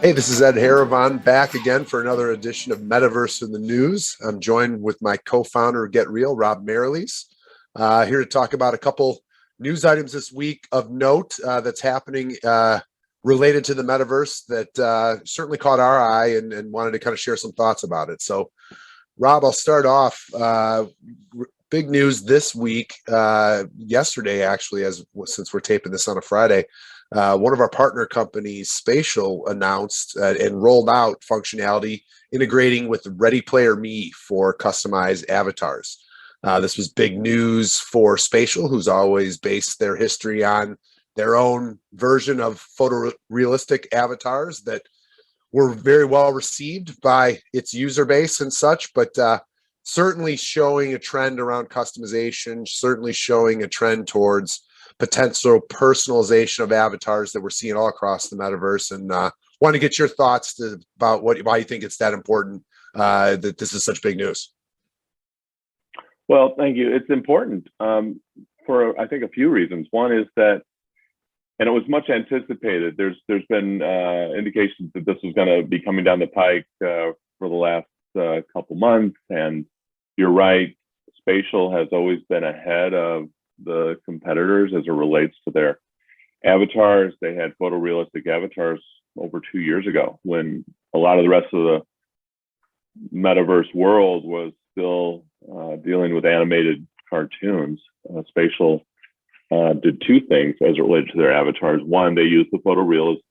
Hey, this is Ed Haravan back again for another edition of Metaverse in the News. I'm joined with my co-founder of Get Real, Rob Mariles, here to talk about a couple news items this week of note that's happening related to the Metaverse that certainly caught our eye and wanted to kind of share some thoughts about it. So, Rob, I'll start off. Big news this week, yesterday actually, since we're taping this on a Friday. One of our partner companies, Spatial, announced and rolled out functionality integrating with Ready Player Me for customized avatars. This was big news for Spatial, who's always based their history on their own version of photorealistic avatars that were very well received by its user base and such, but certainly showing a trend around customization, certainly showing a trend towards potential personalization of avatars that we're seeing all across the metaverse. And want to get your thoughts about why you think it's that important that this is such big news. Well, thank you. It's important for, I think, a few reasons. One is that, and it was much anticipated, there's been indications that this was going to be coming down the pike for the last couple months. And you're right, Spatial has always been ahead of the competitors as it relates to their avatars. They had photorealistic avatars over 2 years ago when a lot of the rest of the metaverse world was still dealing with animated cartoons. Spatial did two things as it related to their avatars. One, they used the photorealist.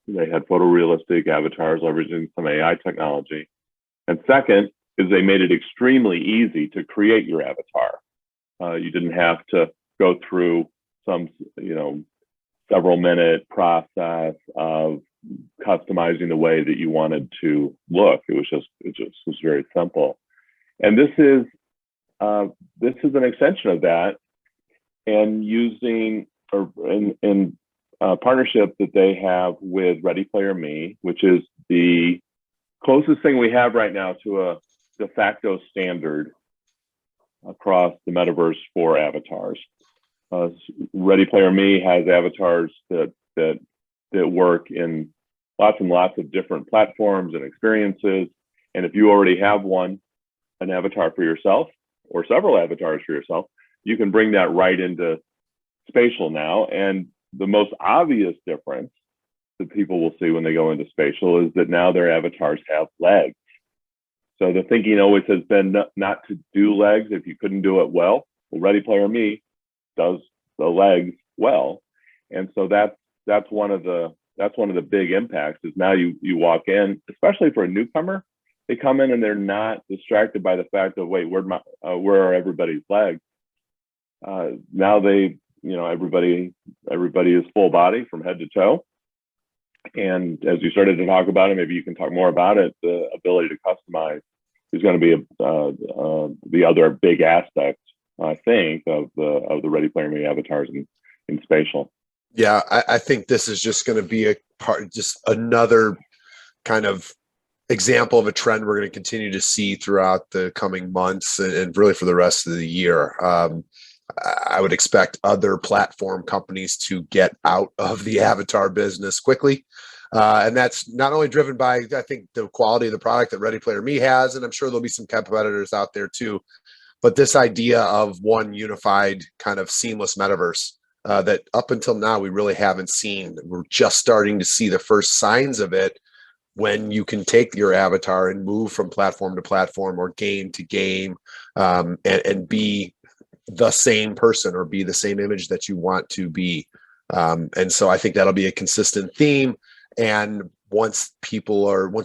They had photorealistic avatars leveraging some AI technology. And second is they made it extremely easy to create your avatar. You didn't have to go through some, several minute process of customizing the way that you wanted to look. It just was very simple. And this is an extension of that, and using in partnership that they have with Ready Player Me, which is the closest thing we have right now to a de facto standard across the metaverse for avatars. Ready Player Me has avatars that work in lots and lots of different platforms and experiences. And if you already have an avatar for yourself or several avatars for yourself, you can bring that right into Spatial now. And the most obvious difference that people will see when they go into Spatial is that now their avatars have legs. So the thinking always has been not to do legs if you couldn't do it well. Well, Ready Player Me does the legs well, and so that's one of the big impacts. Is now you walk in, especially for a newcomer, they come in and they're not distracted by the fact of, wait, where are everybody's legs? Now everybody is full body from head to toe. And as you started to talk about it, maybe you can talk more about it. The ability to customize is going to be the other big aspect, I think, of the Ready Player Me avatars in Spatial. Yeah, I think this is just going to be just another kind of example of a trend we're going to continue to see throughout the coming months and really for the rest of the year. I would expect other platform companies to get out of the avatar business quickly. And that's not only driven by, I think, the quality of the product that Ready Player Me has, and I'm sure there'll be some competitors out there too, but this idea of one unified kind of seamless metaverse that up until now we really haven't seen. We're just starting to see the first signs of it when you can take your avatar and move from platform to platform or game to game and be the same person or be the same image that you want to be. And so I think that'll be a consistent theme. And once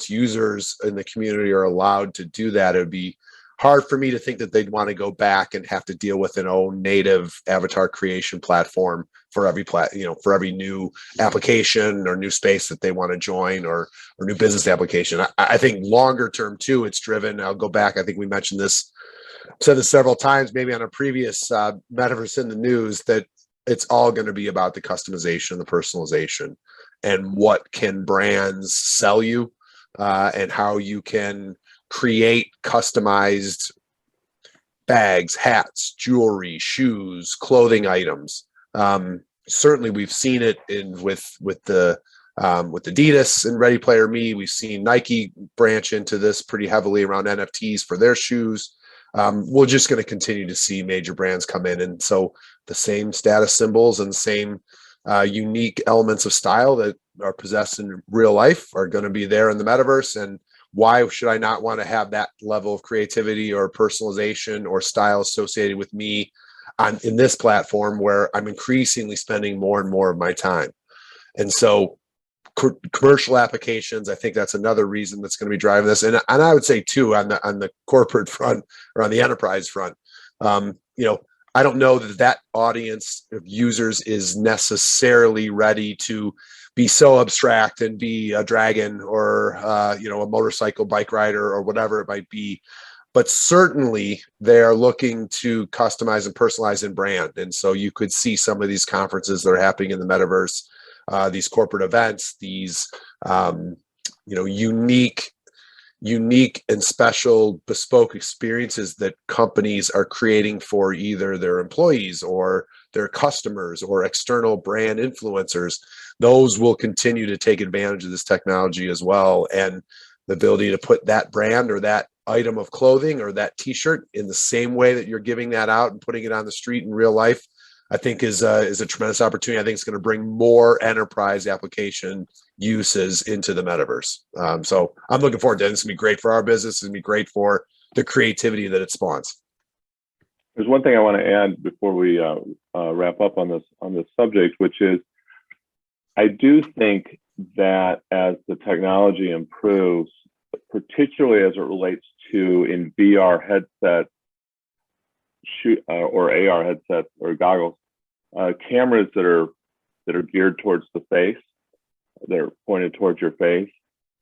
users in the community are allowed to do that, it would be hard for me to think that they'd want to go back and have to deal with an own native avatar creation platform for every new application or new space that they want to join or new business application. I think longer term too, it's driven. I'll go back. I think we mentioned this, said this several times, maybe on a previous Metaverse in the News, that it's all going to be about the customization, the personalization, and what can brands sell you, and how you can create customized bags, hats, jewelry, shoes, clothing items. Certainly, we've seen it with the with Adidas and Ready Player Me. We've seen Nike branch into this pretty heavily around NFTs for their shoes. We're just going to continue to see major brands come in. And so the same status symbols and the same unique elements of style that are possessed in real life are going to be there in the metaverse. And why should I not want to have that level of creativity or personalization or style associated with me in this platform where I'm increasingly spending more and more of my time? And so commercial applications, I think that's another reason that's going to be driving this. And I would say too, on the corporate front or on the enterprise front, I don't know that audience of users is necessarily ready to be so abstract and be a dragon or a motorcycle bike rider or whatever it might be. But certainly they are looking to customize and personalize and brand. And so you could see some of these conferences that are happening in the metaverse, these corporate events, these unique and special bespoke experiences that companies are creating for either their employees or their customers or external brand influencers. Those will continue to take advantage of this technology as well. And the ability to put that brand or that item of clothing or that t-shirt in the same way that you're giving that out and putting it on the street in real life, I think is a tremendous opportunity. I think it's going to bring more enterprise application uses into the metaverse. So I'm looking forward to it. It's going to be great for our business. It's going to be great for the creativity that it spawns. There's one thing I want to add before we wrap up on this subject, which is I do think that as the technology improves, particularly as it relates to in VR headsets, or AR headsets or goggles, cameras that are geared towards the face, they're pointed towards your face,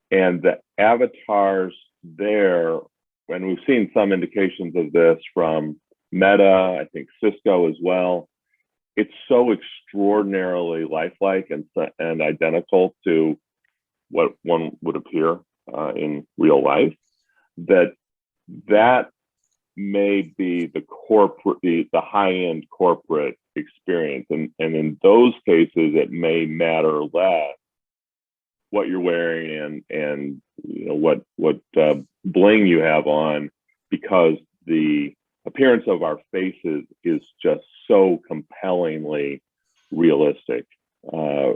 and the avatars there, and we've seen some indications of this from Meta, I think Cisco as well. It's so extraordinarily lifelike and identical to what one would appear in real life that may be the high-end corporate experience, and in those cases it may matter less what you're wearing and what bling you have on, because the appearance of our faces is just so compellingly realistic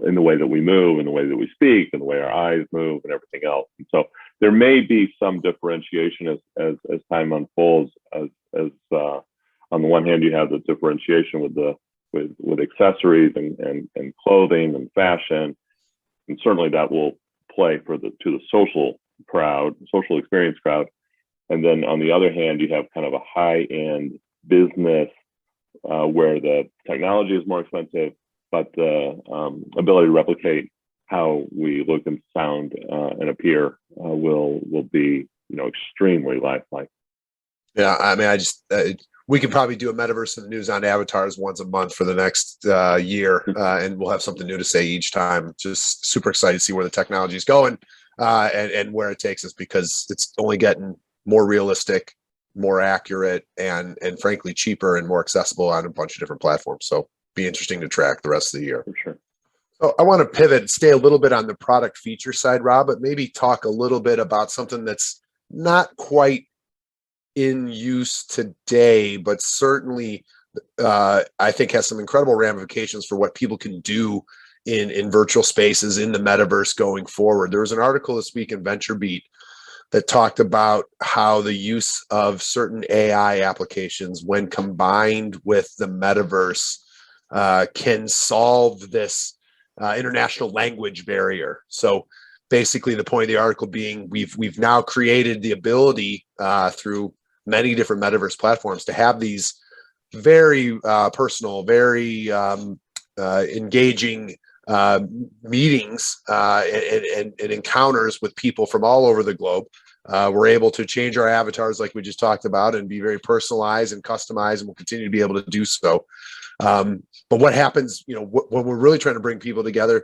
in the way that we move, in the way that we speak, in the way our eyes move, and everything else. And so there may be some differentiation as time unfolds. As on the one hand, you have the differentiation with accessories and clothing and fashion, and certainly that will play to the social experience crowd. And then on the other hand, you have kind of a high-end business where the technology is more expensive, but the ability to replicate how we look and sound and appear will be extremely lifelike. Yeah, I mean, we could probably do a metaverse in the news on avatars once a month for the next year, and we'll have something new to say each time. Just super excited to see where the technology is going and where it takes us, because it's only getting more realistic, more accurate, and frankly cheaper and more accessible on a bunch of different platforms. So be interesting to track the rest of the year. For sure. So I want to pivot, stay a little bit on the product feature side, Rob, but maybe talk a little bit about something that's not quite in use today, but certainly I think has some incredible ramifications for what people can do in virtual spaces in the metaverse going forward. There was an article this week in VentureBeat that talked about how the use of certain AI applications, when combined with the metaverse, can solve this international language barrier. So basically the point of the article being we've now created the ability through many different metaverse platforms to have these very personal, very engaging meetings and encounters with people from all over the globe. We're able to change our avatars like we just talked about and be very personalized and customized, and we'll continue to be able to do so. But what happens, when we're really trying to bring people together,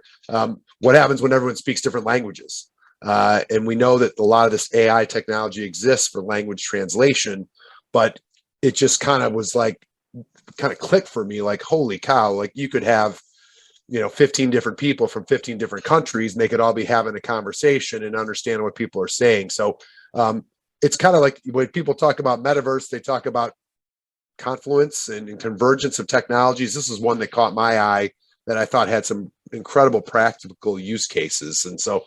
what happens when everyone speaks different languages? And we know that a lot of this AI technology exists for language translation, but it just kind of clicked for me, like, holy cow, like you could have, 15 different people from 15 different countries, and they could all be having a conversation and understand what people are saying. So it's kind of like when people talk about metaverse, they talk about confluence and convergence of technologies. This is one that caught my eye that I thought had some incredible practical use cases. And so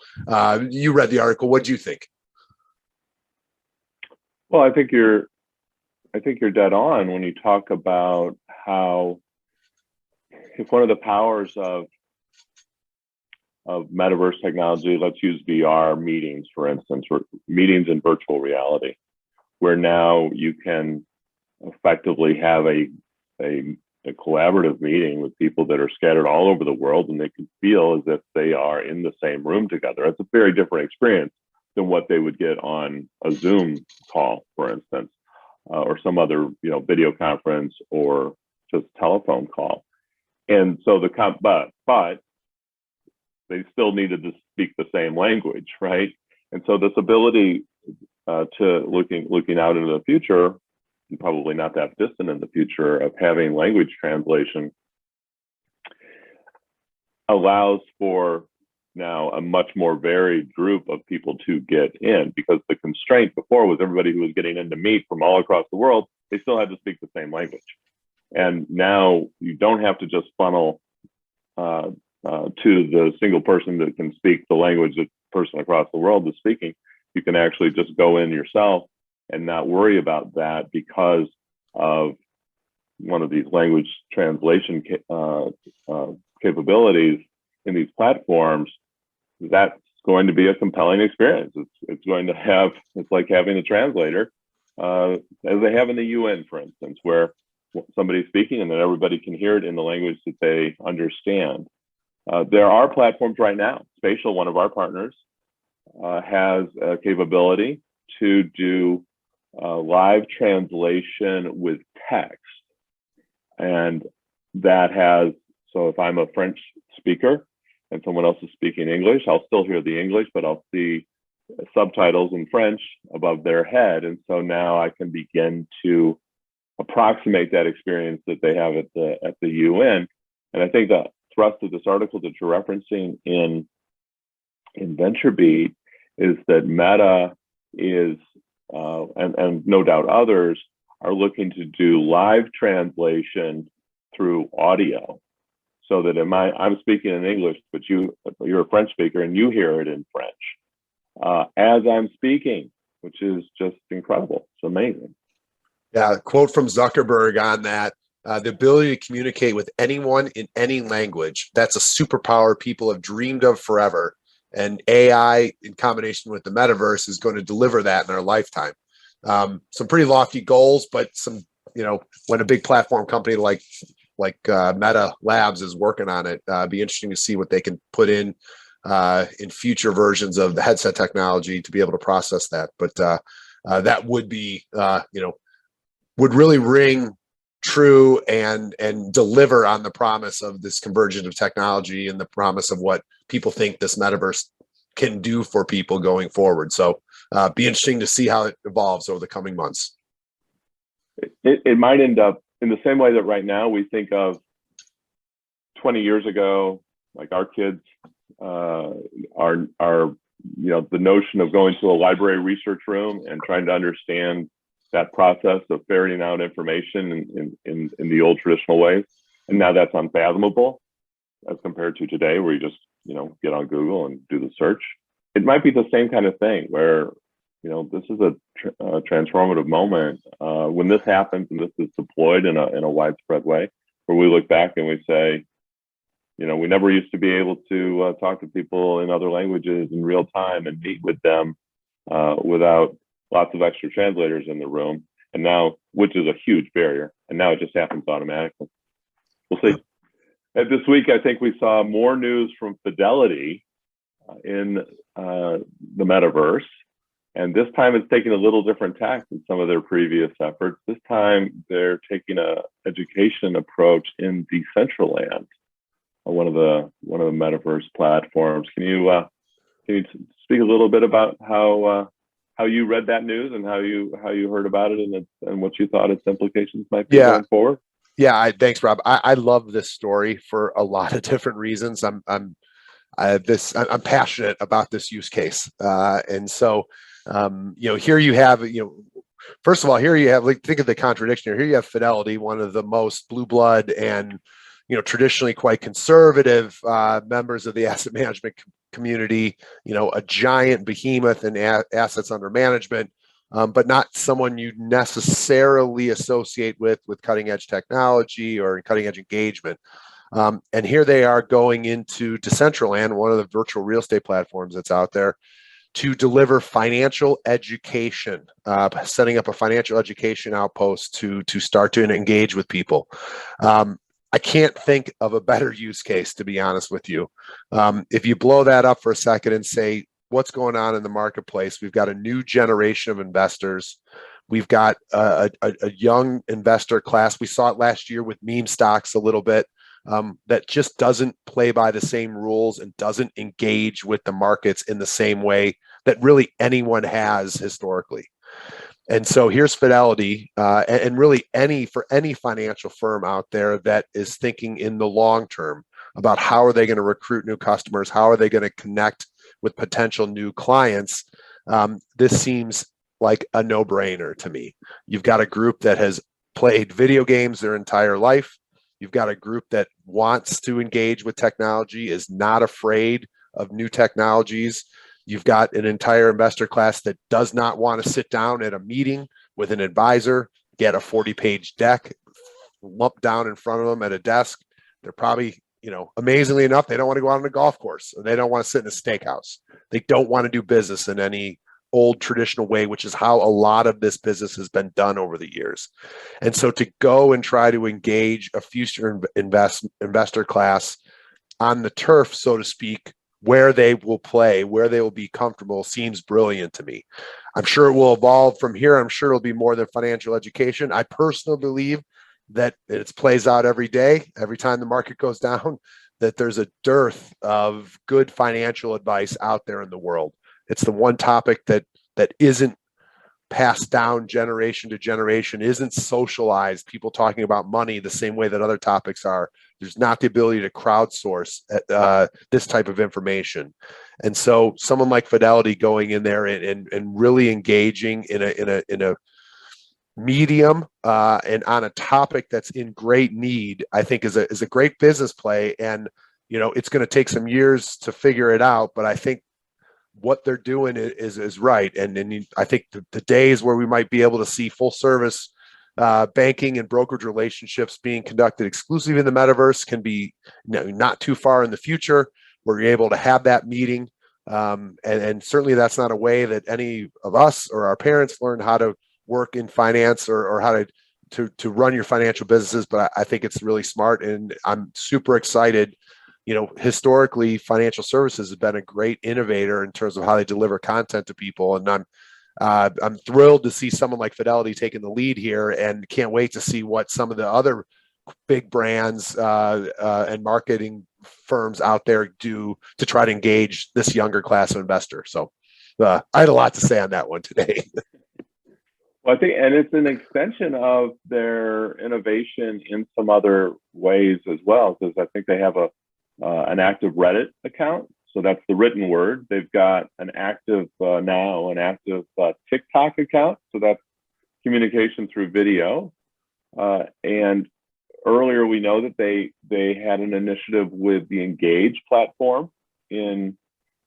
you read the article. What do you think? Well, I think you're dead on when you talk about how, if one of the powers of metaverse technology, let's use VR meetings, for instance, or meetings in virtual reality, where now you can effectively have a collaborative meeting with people that are scattered all over the world, and they can feel as if they are in the same room together. It's a very different experience than what they would get on a Zoom call, for instance, or some other video conference or just telephone call. And so but they still needed to speak the same language, right? And so this ability to looking out into the future, and probably not that distant in the future, of having language translation allows for now a much more varied group of people to get in, because the constraint before was everybody who was getting in to meet from all across the world, they still had to speak the same language. And now you don't have to just funnel to the single person that can speak the language that the person across the world is speaking. You can actually just go in yourself and not worry about that because of one of these language translation capabilities in these platforms. That's going to be a compelling experience. It's going to have, it's like having a translator, as they have in the UN, for instance, where somebody's speaking and then everybody can hear it in the language that they understand. There are platforms right now. Spatial, one of our partners, has a capability to do live translation with text. And that has, so if I'm a French speaker and someone else is speaking English, I'll still hear the English, but I'll see subtitles in French above their head. And so now I can begin to approximate that experience that they have at the UN. And I think the thrust of this article that you're referencing in VentureBeat is that Meta is, and no doubt others, are looking to do live translation through audio, so that I'm speaking in English, but you're a French speaker and you hear it in French as I'm speaking, which is just incredible. It's amazing. Yeah, quote from Zuckerberg on that. The ability to communicate with anyone in any language, that's a superpower people have dreamed of forever. And AI in combination with the metaverse is going to deliver that in our lifetime. Some pretty lofty goals, but some, when a big platform company like Meta Labs is working on it, be interesting to see what they can put in future versions of the headset technology to be able to process that. But that would be, would really ring true and deliver on the promise of this convergence of technology and the promise of what people think this metaverse can do for people going forward. So be interesting to see how it evolves over the coming months. It might end up in the same way that right now we think of 20 years ago, like our kids are the notion of going to a library research room and trying to understand that process of ferreting out information in the old traditional ways. And now that's unfathomable as compared to today, where you just, get on Google and do the search. It might be the same kind of thing where, this is a transformative moment when this happens and this is deployed in a widespread way, where we look back and we say, we never used to be able to talk to people in other languages in real time and meet with them without lots of extra translators in the room. And now, which is a huge barrier, and now it just happens automatically. We'll see. This week, I think we saw more news from Fidelity in the metaverse. And this time it's taking a little different tack than some of their previous efforts. This time they're taking a education approach in Decentraland, one of the metaverse platforms. Can you speak a little bit about how you read that news and how you heard about it and what you thought its implications might be going forward? Thanks, Rob. I love this story for a lot of different reasons. I'm passionate about this use case, and so here you have first of all, here you have, like, think of the contradiction here. Here you have Fidelity, one of the most blue blood and traditionally quite conservative members of the asset management community. A giant behemoth in assets under management, but not someone you necessarily associate with cutting edge technology or cutting edge engagement. And here they are going into Decentraland, one of the virtual real estate platforms that's out there, to deliver financial education, setting up a financial education outpost to start to engage with people. I can't think of a better use case, to be honest with you. If you blow that up for a second and say, what's going on in the marketplace? We've got a new generation of investors. We've got a young investor class. We saw it last year with meme stocks a little bit. That just doesn't play by the same rules and doesn't engage with the markets in the same way that really anyone has historically. And so here's Fidelity, and really for any financial firm out there that is thinking in the long term about how are they going to recruit new customers, how are they going to connect with potential new clients. This seems like a no-brainer to me. You've got a group that has played video games their entire life. You've got a group that wants to engage with technology, is not afraid of new technologies. You've got an entire investor class that does not want to sit down at a meeting with an advisor, get a 40-page deck lumped down in front of them at a desk. They're probably, amazingly enough, they don't want to go out on a golf course, or they don't want to sit in a steakhouse. They don't want to do business in any old traditional way, which is how a lot of this business has been done over the years. And so to go and try to engage a future investor class on the turf, so to speak, where they will play, where they will be comfortable, seems brilliant to me. I'm sure it will evolve from here. I'm sure it'll be more than financial education. I personally believe that it plays out every day, every time the market goes down, that there's a dearth of good financial advice out there in the world. It's the one topic that isn't passed down generation to generation, isn't socialized, people talking about money the same way that other topics are. There's not the ability to crowdsource this type of information. And so someone like Fidelity going in there and really engaging in a medium and on a topic that's in great need, I think is a great business play. And it's going to take some years to figure it out, but I think what they're doing is right. And I think the days where we might be able to see full service banking and brokerage relationships being conducted exclusively in the metaverse can be not too far in the future, where you're able to have that meeting. And certainly that's not a way that any of us or our parents learned how to work in finance or how to run your financial businesses. But I think it's really smart, and I'm super excited. Historically, financial services has been a great innovator in terms of how they deliver content to people. And I'm thrilled to see someone like Fidelity taking the lead here, and can't wait to see what some of the other big brands and marketing firms out there do to try to engage this younger class of investor. So I had a lot to say on that one today. Well, I think, and it's an extension of their innovation in some other ways as well, because I think they have an active Reddit account. So that's the written word. They've got an active TikTok account. So that's communication through video. And earlier, we know that they had an initiative with the Engage platform in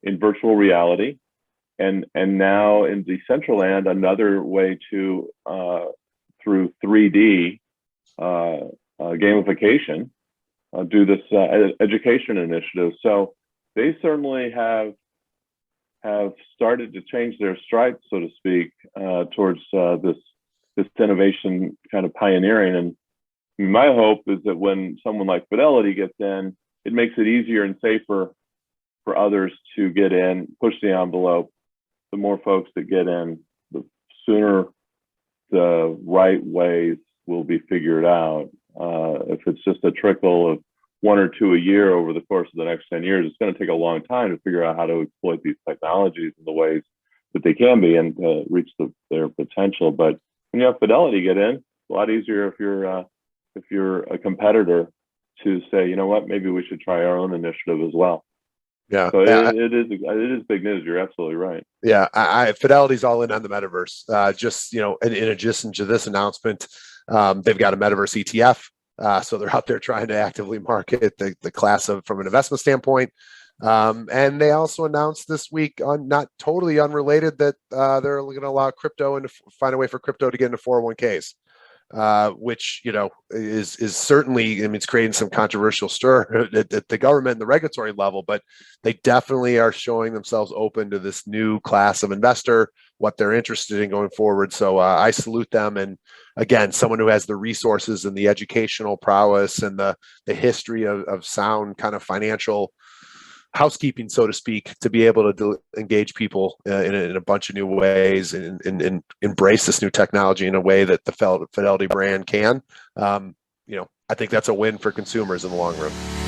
virtual reality. And now in Decentraland, another way to, through 3D gamification, do this education initiative. So they certainly have started to change their stripes, so to speak, towards this innovation kind of pioneering. And my hope is that when someone like Fidelity gets in, it makes it easier and safer for others to get in, push the envelope. The more folks that get in, the sooner the right ways will be figured out. If it's just a trickle of 1 or 2 a year over the course of the next 10 years, it's going to take a long time to figure out how to exploit these technologies in the ways that they can be and reach their potential. But when you have Fidelity get in, it's a lot easier if you're if you're a competitor to say, you know what, maybe we should try our own initiative as well. Yeah. So it is big news. You're absolutely right. Yeah. Fidelity's all in on the metaverse. Just, in addition to this announcement, they've got a metaverse ETF. So they're out there trying to actively market the class from an investment standpoint. And they also announced this week, on not totally unrelated, that they're going to allow crypto and find a way for crypto to get into 401ks. Which is certainly, I mean, it's creating some controversial stir at the government and the regulatory level, but they definitely are showing themselves open to this new class of investor, what they're interested in going forward. So I salute them. And again, someone who has the resources and the educational prowess and the history of sound kind of financial housekeeping, so to speak, to be able to engage people in a bunch of new ways and embrace this new technology in a way that the Fidelity brand can. I think that's a win for consumers in the long run.